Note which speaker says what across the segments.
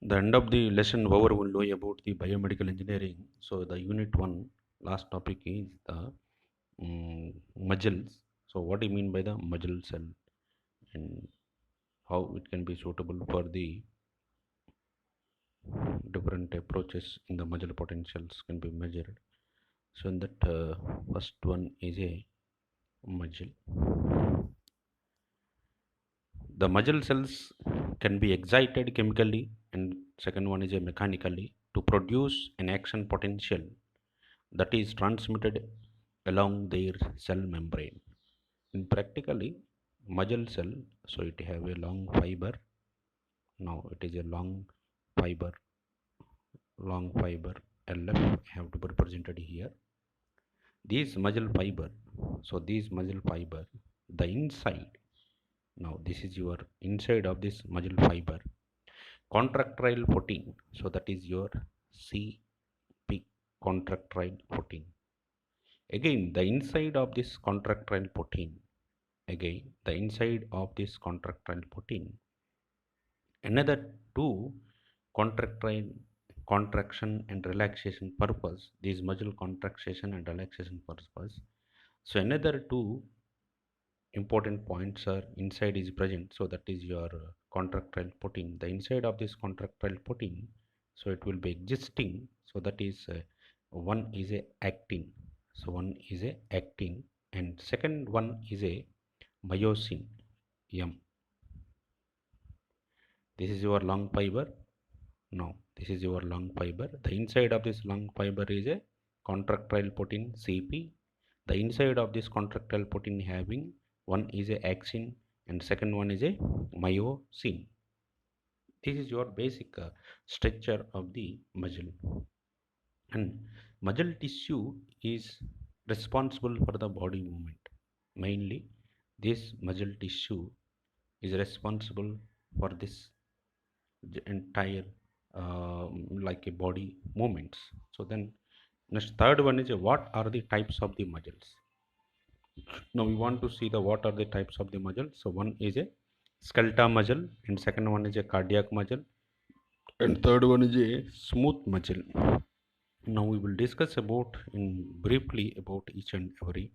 Speaker 1: The end of the lesson, however, will know about the biomedical engineering. So the unit one last topic is the muscles. So what do you mean by the muscle cell and how it can be suitable for the different approaches in the muscle potentials can be measured. So in that first one is a muscle. The muscle cells can be excited chemically, and second one is a mechanically to produce an action potential that is transmitted along their cell membrane. In practically, muscle cell, so it have a long fiber. Now it is a fiber, long fiber LF have to be represented here. These muscle fiber, so these muscle fiber, the inside. Now this is your inside of this muscle fiber, contractile protein. So that is your CP, contractile protein. Again, the inside of this contractile protein, again, the inside of this contractile protein, another two contractile contraction and relaxation purpose, these muscle contraction and relaxation purpose. So another two important points are inside is present, so that is your contractile protein. The inside of this contractile protein, so it will be existing, so that is one is a actin, so one is a actin, and second one is a myosin M. This is your long fiber. Now this is your long fiber. The inside of this long fiber is a contractile protein CP. The inside of this contractile protein having one is a axin and second one is a myosin. This is your basic structure of the muscle. And muscle tissue is responsible for the body movement. Mainly this muscle tissue is responsible for this entire like a body movements. So then next third one is what are the types of the muscles. Now we want to see the what are the types of the muscle. So one is a skeletal muscle, and second one is a cardiac muscle, and third one is a smooth muscle. Now we will discuss about in briefly about each and every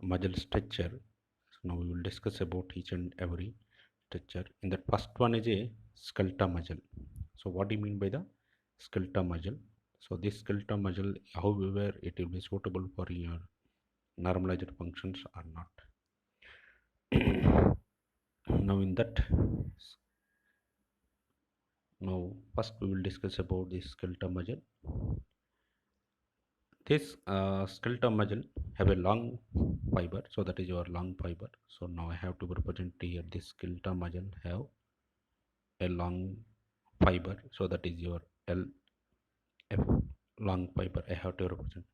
Speaker 1: muscle structure. So now we will discuss about each and every structure. In the first one is a skeletal muscle. So what do you mean by the skeletal muscle? So this skeletal muscle, however, it will be suitable for your normalized functions or not. Now in that, now first we will discuss about the skeletal muscle. This skeletal muscle have a long fiber, so that is your long fiber. So now I have to represent here this skeletal muscle have a long fiber, so that is your LF, long fiber. I have to represent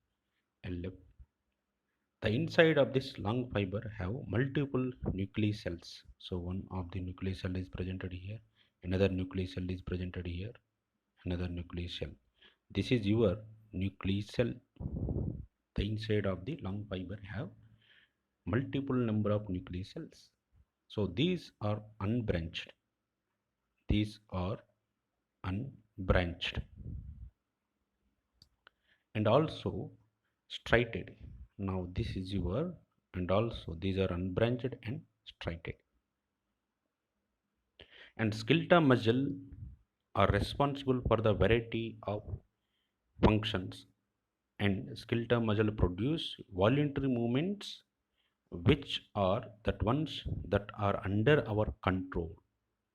Speaker 1: LF. The inside of this long fiber have multiple nucleus cells. So one of the nucleus cell is presented here, another nucleus cell is presented here, another nucleus cell. This is your nucleus cell. The inside of the long fiber have multiple number of nucleus cells. So these are unbranched. These are unbranched and also striated. Now this is your, and also these are unbranched and striated. And skeletal muscle are responsible for the variety of functions, and skeletal muscle produce voluntary movements which are that ones that are under our control.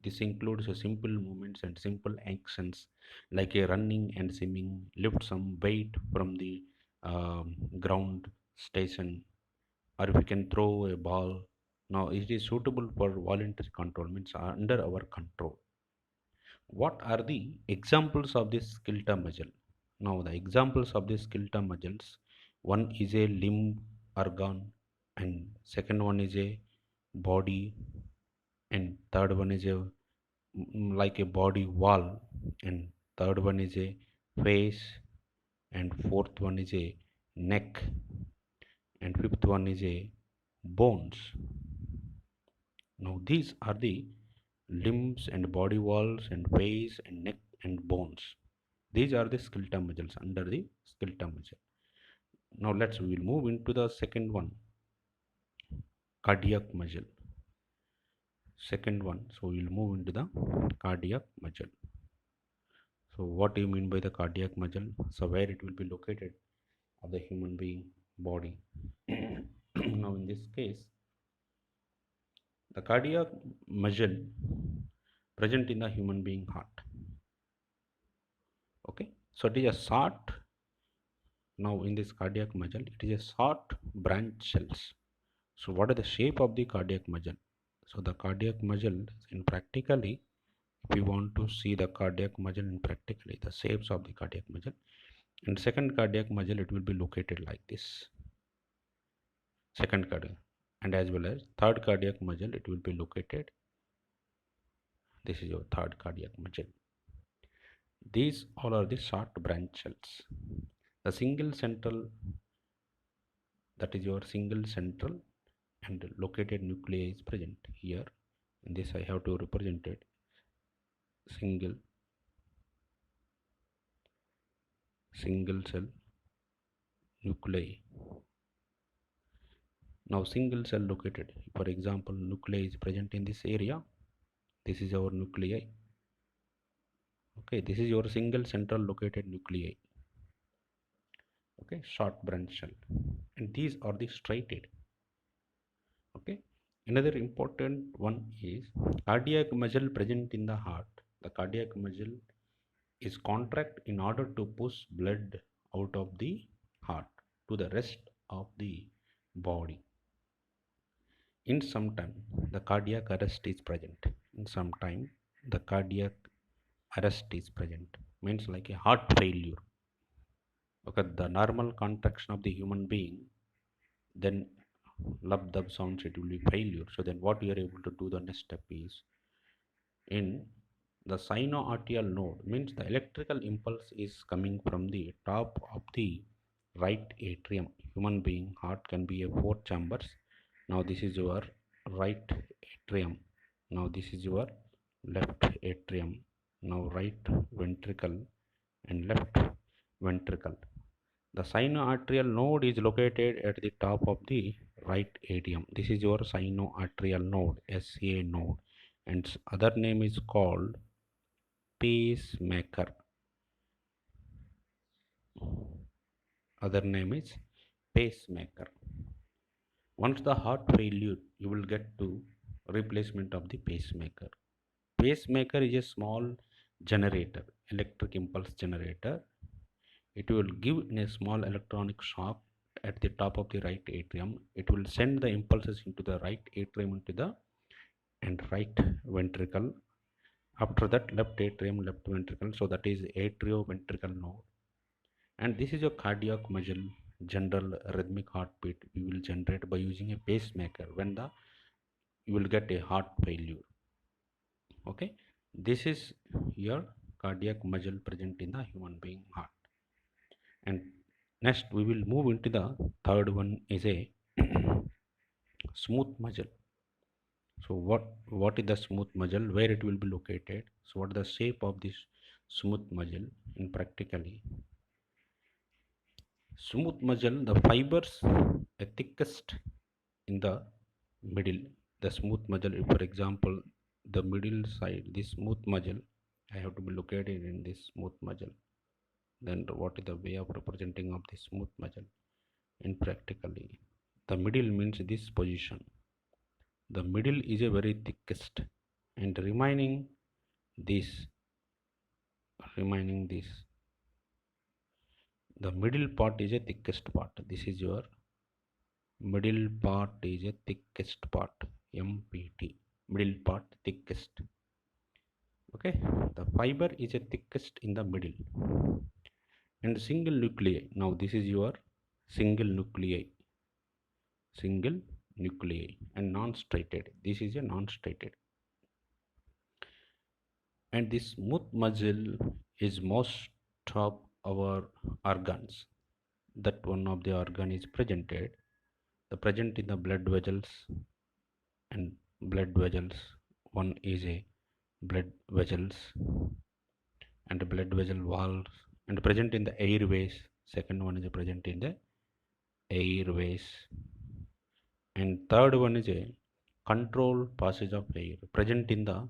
Speaker 1: This includes a simple movements and simple actions like a running and swimming, lift some weight from the ground station, or if we can throw a ball. Now it is suitable for voluntary control, means under our control. What are the examples of this skeletal muscle? Now the examples of this skeletal muscles, one is a limb organ, and second one is a body, and third one is a like a body wall, and third one is a face, and fourth one is a neck, and fifth one is a bones. Now these are the limbs and body walls and face and neck and bones. These are the skeletal muscles under the skeletal muscle. Now we will move into the second one, cardiac muscle. Second one, so we will move into the cardiac muscle. So what do you mean by the cardiac muscle? So where it will be located of the human being body. Now in this case, the cardiac muscle present in the human being heart. Okay, so it is a short. Now in this cardiac muscle, it is a short branch cells. So what are the shape of the cardiac muscle? So the cardiac muscle in practically, if we want to see the cardiac muscle in practically, the shapes of the cardiac muscle, and second cardiac muscle, it will be located like this. Second cardiac, and as well as third cardiac muscle, it will be located. This is your third cardiac muscle. These all are the short branch cells. The single central, that is your single central and located nuclei is present here. In this I have to represent it single cell nuclei. Now single cell located, for example, nuclei is present in this area. This is our nuclei. Okay, this is your single central located nuclei. Okay, short branch cell, and these are the striated. Okay, another important one is cardiac muscle present in the heart. The cardiac muscle is contract in order to push blood out of the heart to the rest of the body. In some time, the cardiac arrest is present. In some time, the cardiac arrest is present. Means like a heart failure. Okay, the normal contraction of the human being, then lub dub sounds, it will be failure. So then what we are able to do, the next step is in the sinoatrial node, means the electrical impulse is coming from the top of the right atrium. Human being heart can be a 4 chambers. Now this is your right atrium. Now this is your left atrium. Now right ventricle and left ventricle. The sinoatrial node is located at the top of the right atrium. This is your sinoatrial node, SA node, and other name is called pacemaker. Other name is pacemaker. Once the heart failure, you will get to replacement of the pacemaker. Pacemaker is a small generator, electric impulse generator. It will give a small electronic shock at the top of the right atrium. It will send the impulses into the right atrium into the and right ventricle. After that, left atrium, left ventricle. So that is atrioventricle node. And this is your cardiac muscle general rhythmic heartbeat we will generate by using a pacemaker when the you will get a heart failure. Okay, this is your cardiac muscle present in the human being heart. And next we will move into the third one is a smooth muscle. So what is the smooth muscle, where it will be located, so what is the shape of this smooth muscle in practically? Smooth muscle, the fibers are thickest in the middle. The smooth muscle, if for example the middle side, this smooth muscle I have to be located in this smooth muscle, then what is the way of representing of this smooth muscle in practically? The middle means this position. The middle is a very thickest, and remaining this the middle part is a thickest part. This is your middle part is a thickest part, MPT, middle part thickest. Okay, the fiber is a thickest in the middle. And single nuclei, now this is your single nuclei and non-striated. This is a non-striated. And this smooth muscle is most of our organs, that one of the organ is present in the blood vessels. And blood vessels, one is a blood vessels, and blood vessel walls and present in the airways. Second one is present in the airways, and third one is a control passage of air present in the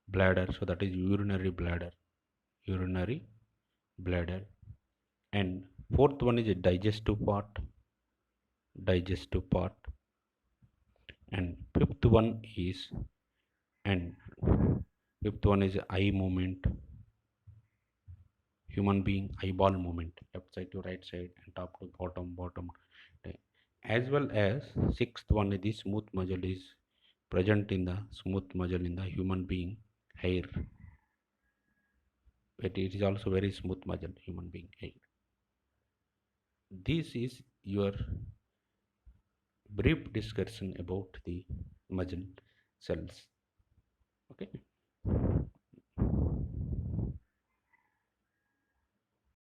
Speaker 1: bladder, so that is urinary bladder. And fourth one is a digestive part. And and fifth one is eye movement, human being eyeball movement, left side to right side and top to bottom, as well as sixth one is the smooth muscle is present in the smooth muscle in the human being hair, but it is also very smooth muscle human being hair. This is your brief discussion about the muscle cells. Okay.